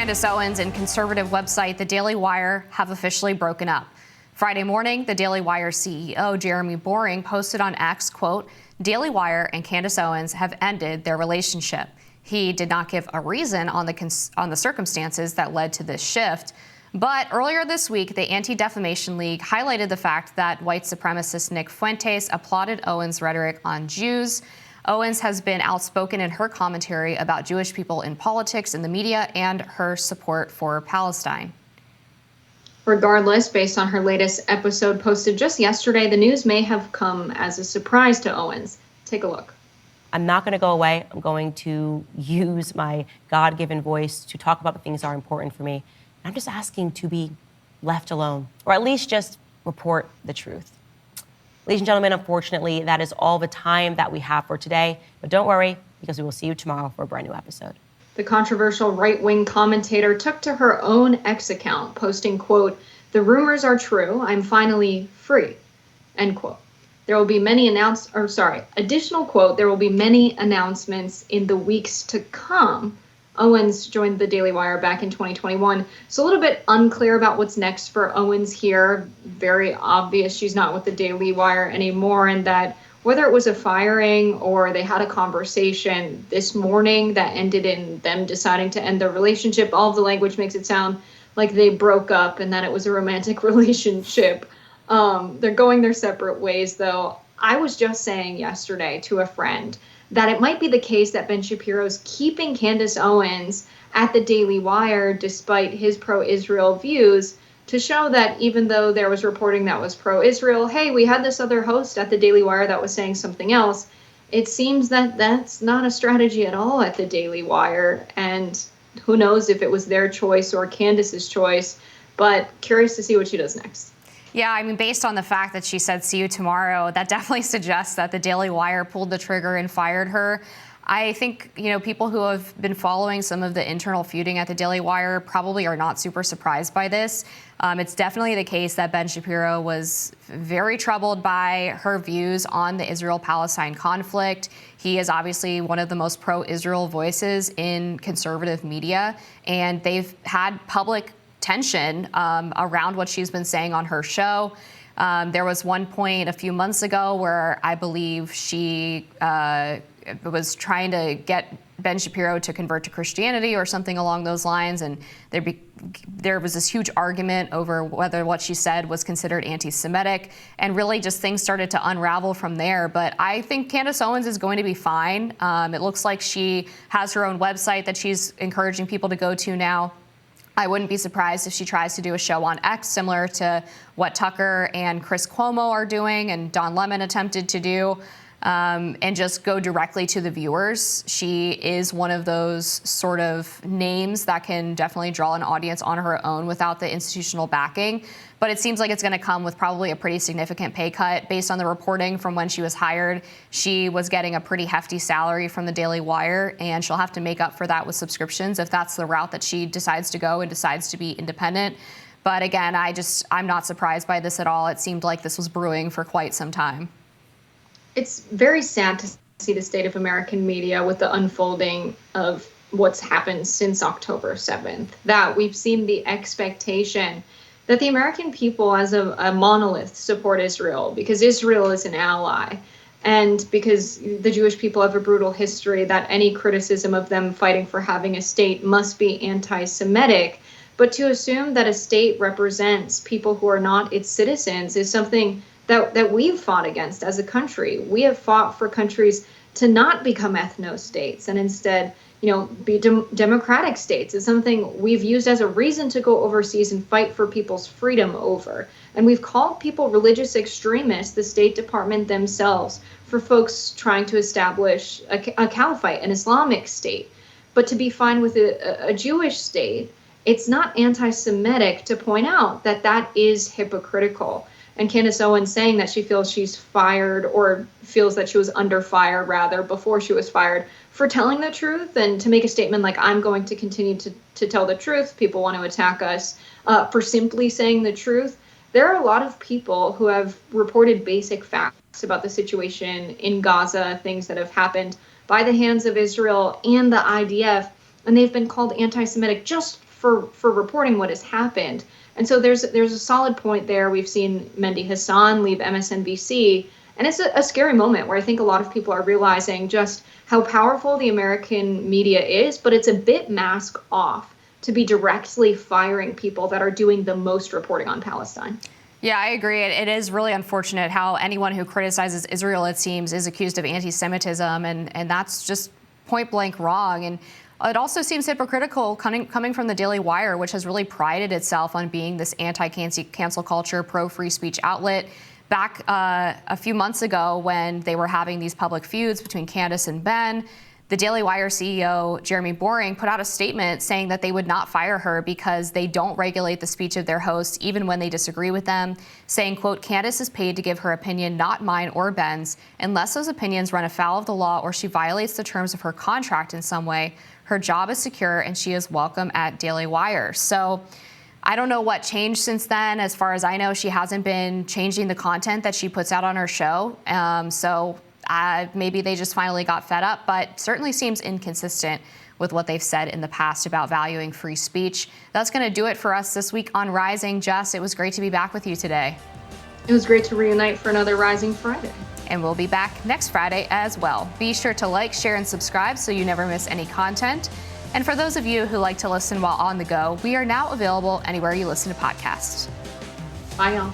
Candace Owens and conservative website The Daily Wire have officially broken up. Friday morning, The Daily Wire CEO Jeremy Boring posted on X, quote, "Daily Wire and Candace Owens have ended their relationship." He did not give a reason on the circumstances that led to this shift. But earlier this week, the Anti-Defamation League highlighted the fact that white supremacist Nick Fuentes applauded Owens' rhetoric on Jews. Owens has been outspoken in her commentary about Jewish people in politics and the media and her support for Palestine. Regardless, based on her latest episode posted just yesterday, the news may have come as a surprise to Owens. Take a look. I'm not going to go away. I'm going to use my God-given voice to talk about the things that are important for me. I'm just asking to be left alone, or at least just report the truth. Ladies and gentlemen, unfortunately, that is all the time that we have for today. But don't worry, because we will see you tomorrow for a brand new episode. The controversial right-wing commentator took to her own X account, posting, quote, "The rumors are true. I'm finally free," end quote. There will be additional quote, "There will be many announcements in the weeks to come." Owens joined the Daily Wire back in 2021. So a little bit unclear about what's next for Owens here. Very obvious she's not with the Daily Wire anymore, and that whether it was a firing or they had a conversation this morning that ended in them deciding to end their relationship, all of the language makes it sound like they broke up and that it was a romantic relationship. They're going their separate ways, though. I was just saying yesterday to a friend that it might be the case that Ben Shapiro's keeping Candace Owens at the Daily Wire despite his pro-Israel views, to show that even though there was reporting that was pro-Israel, hey, we had this other host at the Daily Wire that was saying something else. It seems that that's not a strategy at all at the Daily Wire, and who knows if it was their choice or Candace's choice, but curious to see what she does next. Yeah, I mean, based on the fact that she said, "See you tomorrow," that definitely suggests that the Daily Wire pulled the trigger and fired her. I think, people who have been following some of the internal feuding at the Daily Wire probably are not super surprised by this. It's definitely the case that Ben Shapiro was very troubled by her views on the Israel-Palestine conflict. He is obviously one of the most pro-Israel voices in conservative media, and they've had public tension around what she's been saying on her show. There was one point a few months ago where I believe she was trying to get Ben Shapiro to convert to Christianity or something along those lines, and there was this huge argument over whether what she said was considered anti-Semitic, and really just things started to unravel from there. But I think Candace Owens is going to be fine. It looks like she has her own website that she's encouraging people to go to now. I wouldn't be surprised if she tries to do a show on X similar to what Tucker and Chris Cuomo are doing and Don Lemon attempted to do, and just go directly to the viewers. She is one of those sort of names that can definitely draw an audience on her own without the institutional backing. But it seems like it's going to come with probably a pretty significant pay cut. Based on the reporting from when she was hired, she was getting a pretty hefty salary from the Daily Wire, and she'll have to make up for that with subscriptions if that's the route that she decides to go and decides to be independent. But again, I'm not surprised by this at all. It seemed like this was brewing for quite some time. It's very sad to see the state of American media with the unfolding of what's happened since October 7th, that we've seen the expectation that the American people as a monolith support Israel because Israel is an ally, and because the Jewish people have a brutal history, that any criticism of them fighting for having a state must be anti-Semitic. But to assume that a state represents people who are not its citizens is something that we've fought against as a country. We have fought for countries to not become ethno-states and instead, be democratic states. Is something we've used as a reason to go overseas and fight for people's freedom over. And we've called people religious extremists, the State Department themselves, for folks trying to establish a caliphate, an Islamic state. But to be fine with a Jewish state, it's not anti-Semitic to point out that that is hypocritical. And Candace Owens saying that she feels she's fired, or feels that she was under fire rather before she was fired, for telling the truth, and to make a statement like, I'm going to continue to tell the truth. People want to attack us for simply saying the truth. There are a lot of people who have reported basic facts about the situation in Gaza, things that have happened by the hands of Israel and the IDF, and they've been called anti-Semitic just for reporting what has happened. And so there's a solid point there. We've seen Mehdi Hassan leave MSNBC, and it's a scary moment where I think a lot of people are realizing just how powerful the American media is, but it's a bit mask off to be directly firing people that are doing the most reporting on Palestine. Yeah, I agree. It is really unfortunate how anyone who criticizes Israel, it seems, is accused of anti-Semitism, and that's just point blank wrong. And it also seems hypocritical coming from the Daily Wire, which has really prided itself on being this anti-cancel culture, pro-free speech outlet. Back a few months ago when they were having these public feuds between Candace and Ben, the Daily Wire CEO, Jeremy Boring, put out a statement saying that they would not fire her because they don't regulate the speech of their hosts, even when they disagree with them, saying, quote, Candace is paid to give her opinion, not mine or Ben's. Unless those opinions run afoul of the law or she violates the terms of her contract in some way, her job is secure and she is welcome at Daily Wire. So I don't know what changed since then. As far as I know, she hasn't been changing the content that she puts out on her show. Maybe they just finally got fed up, but certainly seems inconsistent with what they've said in the past about valuing free speech. That's going to do it for us this week on Rising. Jess, it was great to be back with you today. It was great to reunite for another Rising Friday. And we'll be back next Friday as well. Be sure to like, share, and subscribe so you never miss any content. And for those of you who like to listen while on the go, we are now available anywhere you listen to podcasts. Bye, y'all.